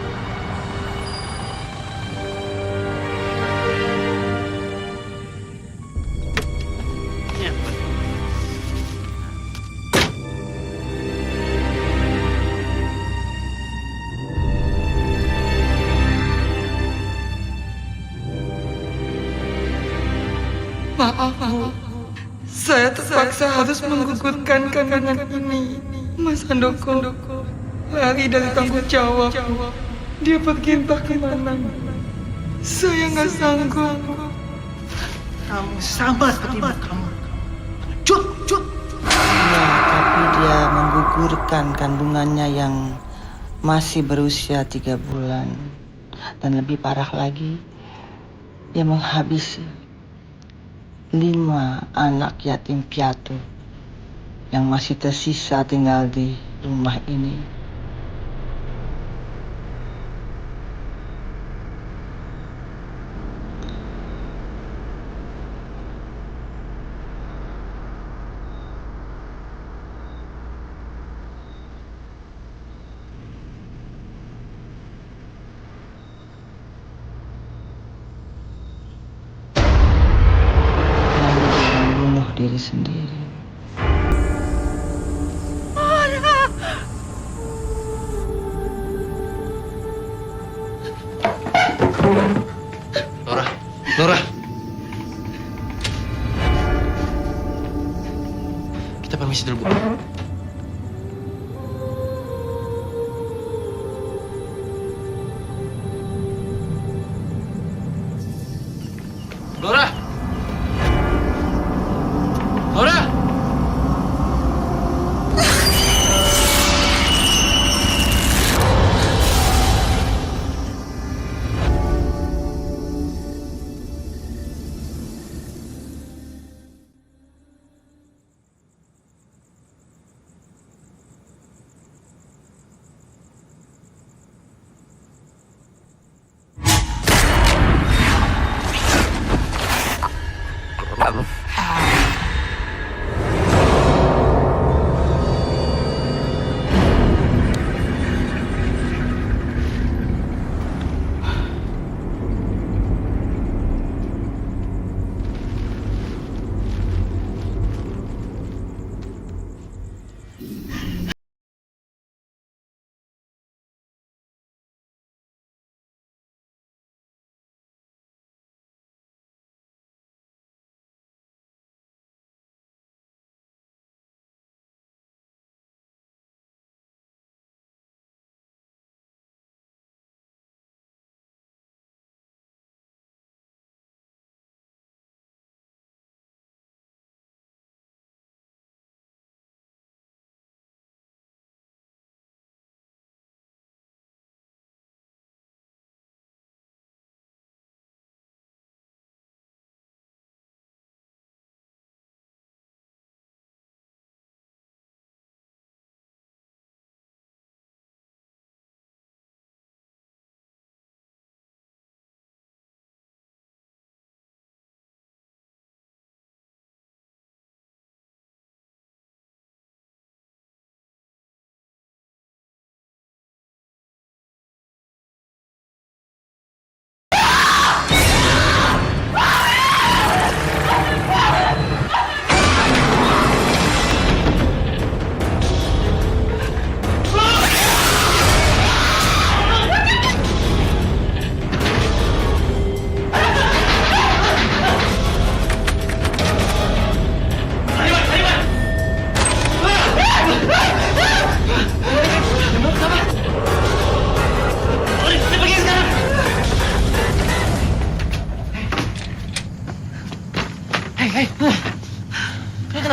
[SPEAKER 1] Maaf, Bu. Saya terpaksa harus menggugurkan kandungan ini. Mas Handoko lari dari tanggung jawab. Dia pergi entah kemana. Saya nggak sanggup.
[SPEAKER 6] Kamu sama seperti ibu kamu. Cut. Ya, tapi dia menggugurkan kandungannya yang masih berusia 3 bulan. Dan lebih parah lagi, dia menghabisi 5 anak yatim piatu yang masih tersisa tinggal di rumah ini. diri sendiri.
[SPEAKER 4] Laura, Laura. Kita permisi dulu, Bu. Laura! Laura!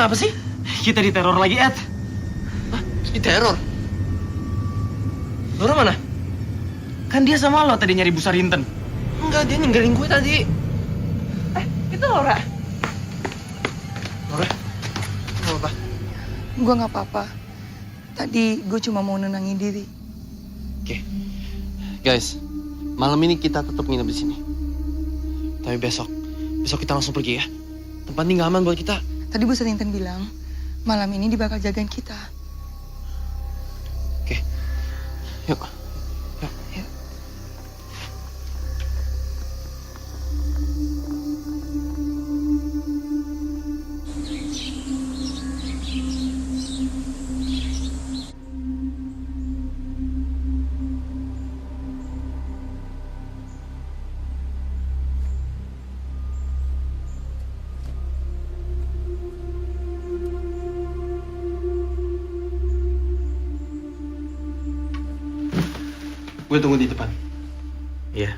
[SPEAKER 5] Kenapa sih? Kita diteror lagi, Ed.
[SPEAKER 4] Diteror?
[SPEAKER 5] Laura mana? Kan dia sama lo tadi nyari Bu Sarinten.
[SPEAKER 4] Enggak, dia ninggalin gue tadi.
[SPEAKER 3] Itu Laura.
[SPEAKER 4] Laura, gak apa-apa.
[SPEAKER 1] Gue nggak apa-apa. Tadi gue cuma mau nenangin diri.
[SPEAKER 4] Oke. Guys, malam ini kita tetap nginep di sini. Tapi besok kita langsung pergi ya. Tempat ini nggak aman buat kita.
[SPEAKER 1] Tadi Bu Sarinten bilang, malam ini dia bakal jagain kita.
[SPEAKER 4] Oke. Yuk.
[SPEAKER 1] Yuk.
[SPEAKER 4] Gue tunggu di depan.
[SPEAKER 5] Iya.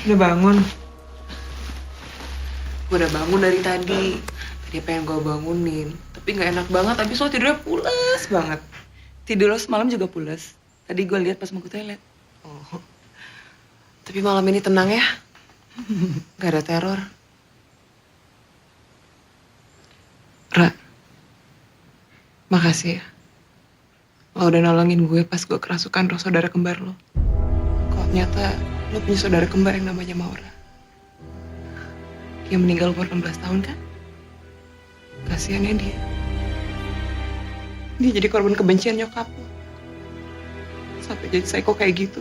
[SPEAKER 3] Udah bangun. Gue udah bangun dari tadi. Tadi pengen gue bangunin, tapi nggak enak banget. Tapi soal tidurnya pules banget.
[SPEAKER 1] Tidur lo semalam juga pules. Tadi gue lihat pas mau ke toilet.
[SPEAKER 3] Oh. Tapi malam ini tenang ya. Gak ada teror. Ra, makasih ya. Lo udah nolongin gue pas gue kerasukan roh saudara kembar lo. Kok ternyata lo punya saudara kembar yang namanya Maura. Yang meninggal umur 16 tahun kan? Kasihan ya dia. dia jadi korban kebencian nyokap lo. Sampai jadi psycho kayak gitu.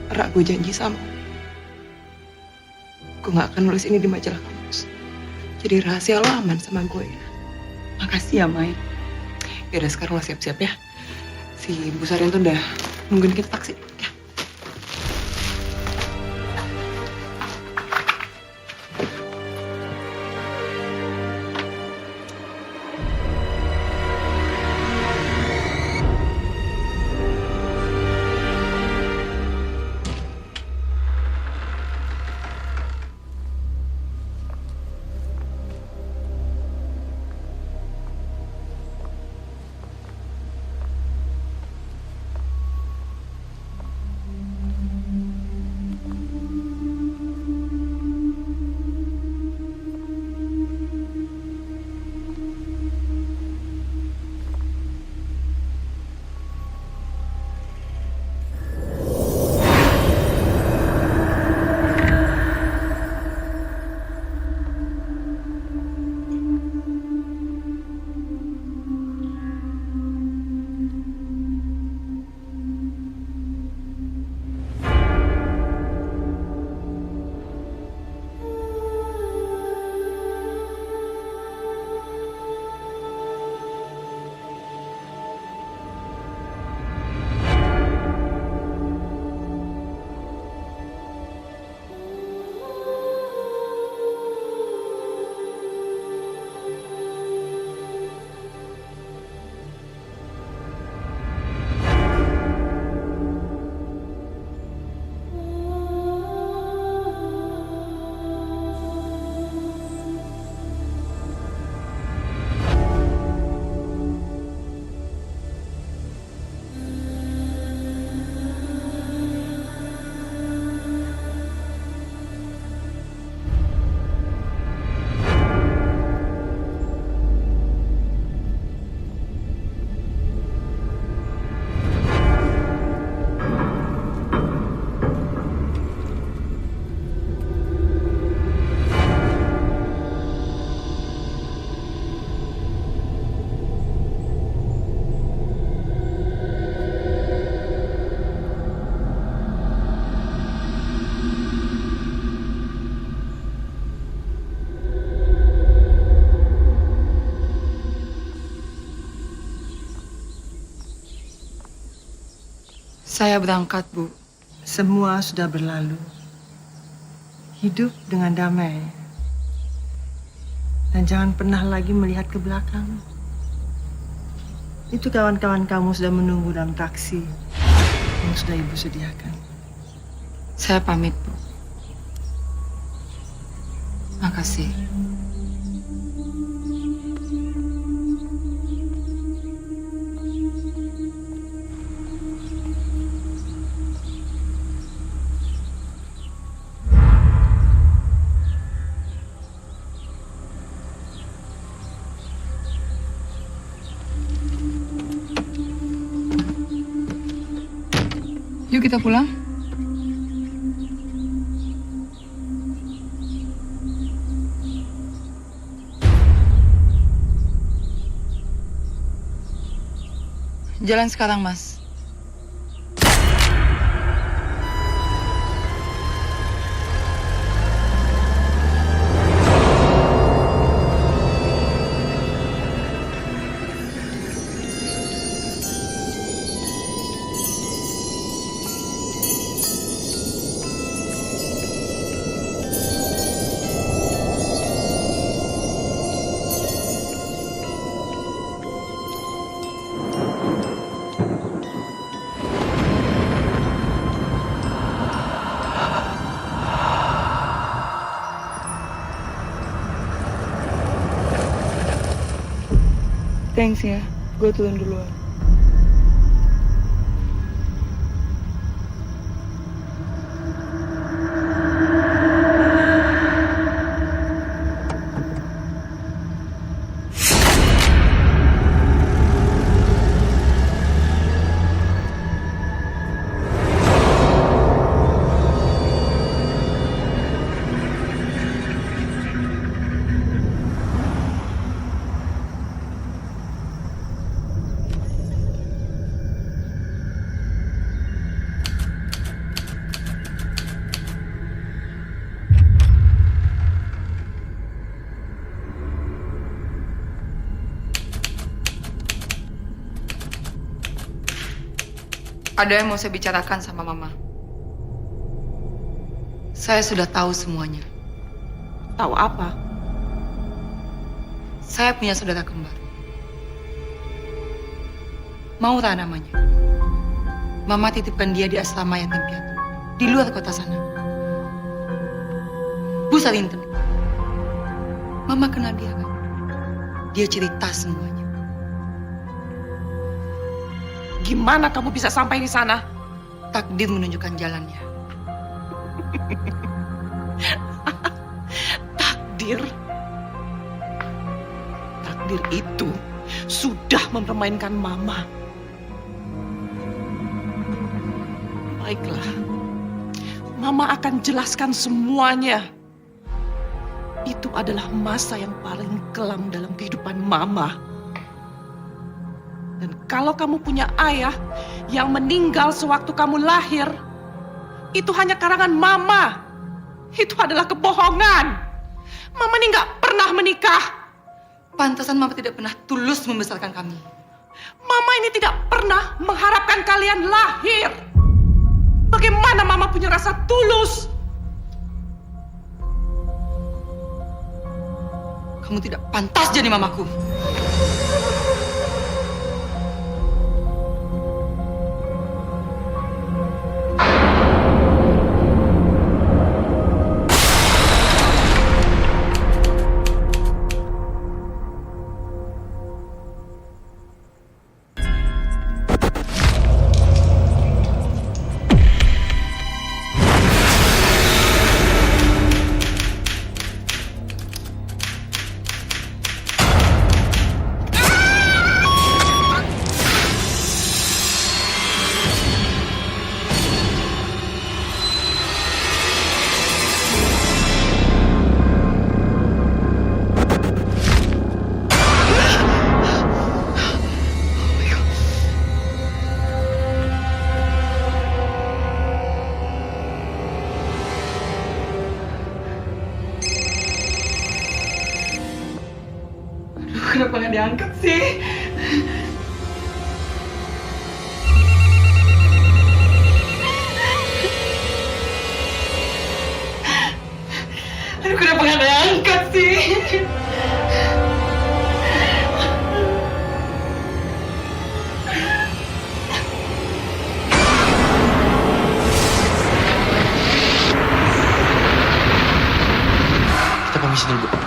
[SPEAKER 3] Ra, gue janji sama lo. Gue gak akan nulis ini di majalah kampus. Jadi rahasia lo aman sama gue ya.
[SPEAKER 1] Makasih ya, Mai.
[SPEAKER 3] Yaudah sekarang lo siap-siap ya. Si Bu Sarian tuh udah nungguin kita taksi. Ya.
[SPEAKER 1] Saya berangkat, Bu.
[SPEAKER 6] Semua sudah berlalu. Hidup dengan damai. Dan jangan pernah lagi melihat ke belakang. Itu kawan-kawan kamu sudah menunggu dalam taksi yang sudah Ibu sediakan.
[SPEAKER 1] Saya pamit, Bu. Makasih. Yuk kita pulang. Jalan sekarang, Mas. Thanks ya, gue turun duluan. Ada yang mau saya bicarakan sama Mama. Saya sudah tahu semuanya.
[SPEAKER 2] Tahu apa?
[SPEAKER 1] Saya punya saudara kembar. Maura namanya. Mama titipkan dia di asrama yatim piatu. Di luar kota sana. Bu Sarinten. Mama kenal dia kan? Dia cerita semuanya.
[SPEAKER 2] Gimana kamu bisa sampai di sana?
[SPEAKER 1] Takdir menunjukkan jalannya.
[SPEAKER 2] Takdir. Takdir itu sudah mempermainkan Mama. Baiklah. Mama akan jelaskan semuanya. Itu adalah masa yang paling kelam dalam kehidupan Mama. Dan kalau kamu punya ayah yang meninggal sewaktu kamu lahir, itu hanya karangan Mama. Itu adalah kebohongan. Mama ini nggak pernah menikah.
[SPEAKER 1] Pantasan Mama tidak pernah tulus membesarkan kami.
[SPEAKER 2] Mama ini tidak pernah mengharapkan kalian lahir. Bagaimana Mama punya rasa tulus?
[SPEAKER 1] Kamu tidak pantas jadi mamaku. Kenapa nggak diangkat sih? Aduh, kenapa nggak diangkat sih?
[SPEAKER 4] Kita permisi dulu, Bu.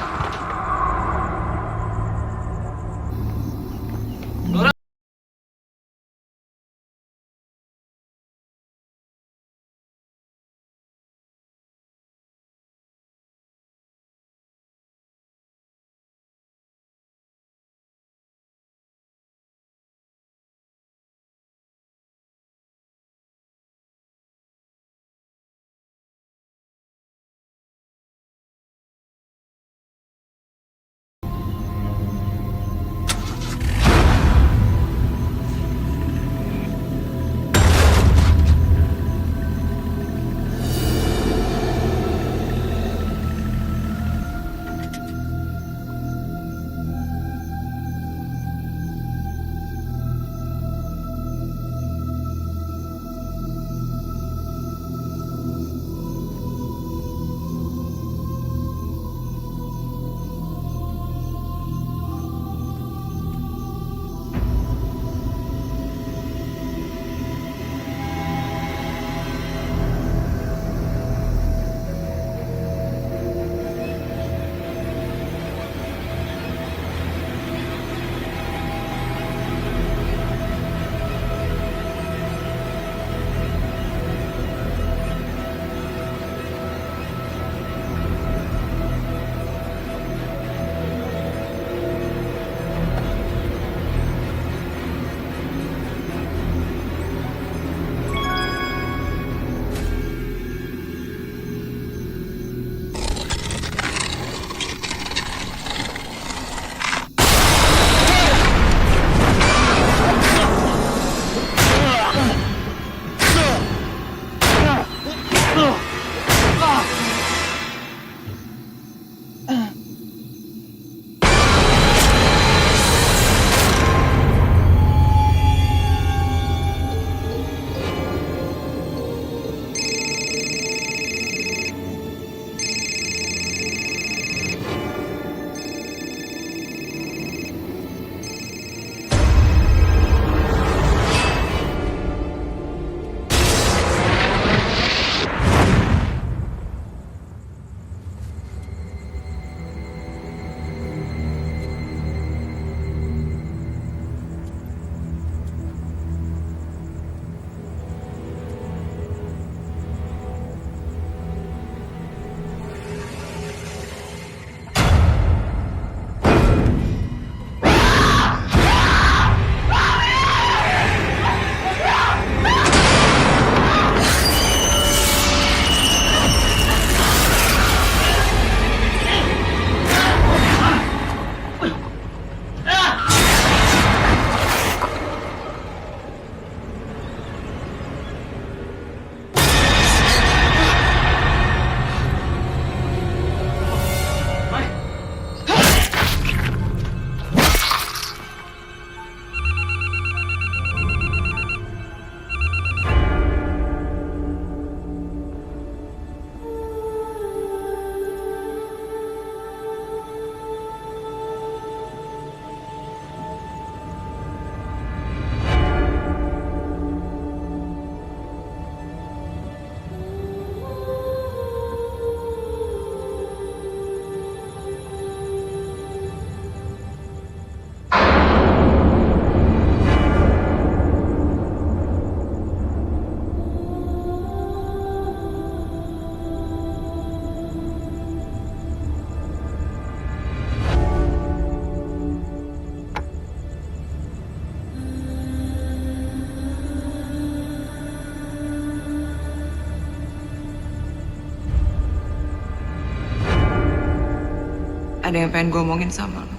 [SPEAKER 3] Ada yang pengen gue omongin sama lo.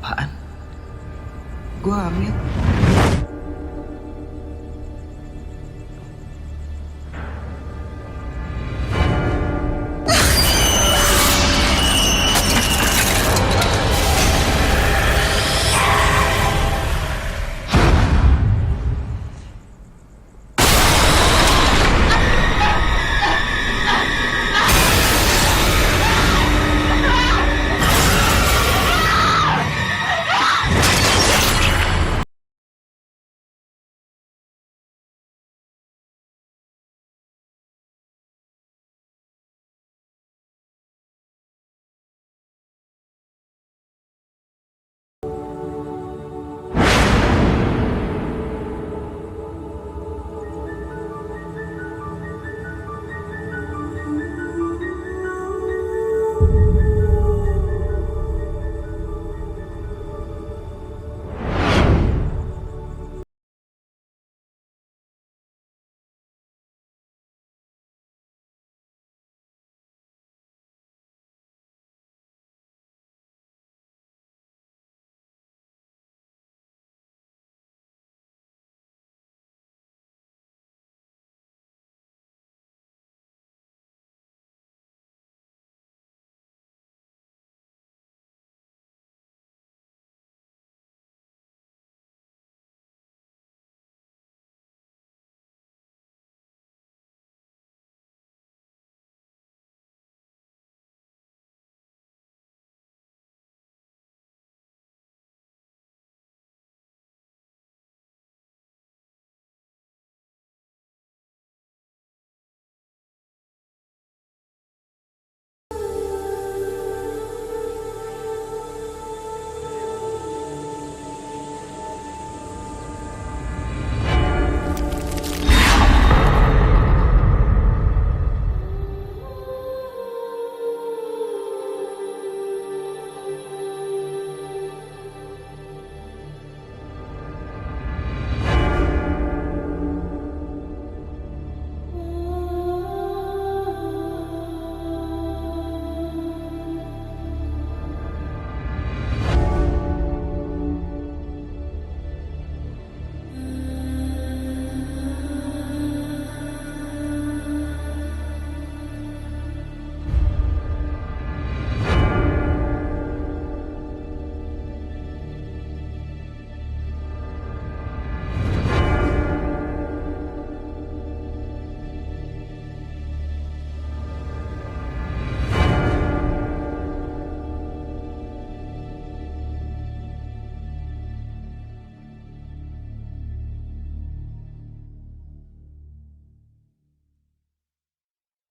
[SPEAKER 5] Apaan?
[SPEAKER 3] Gue hamil.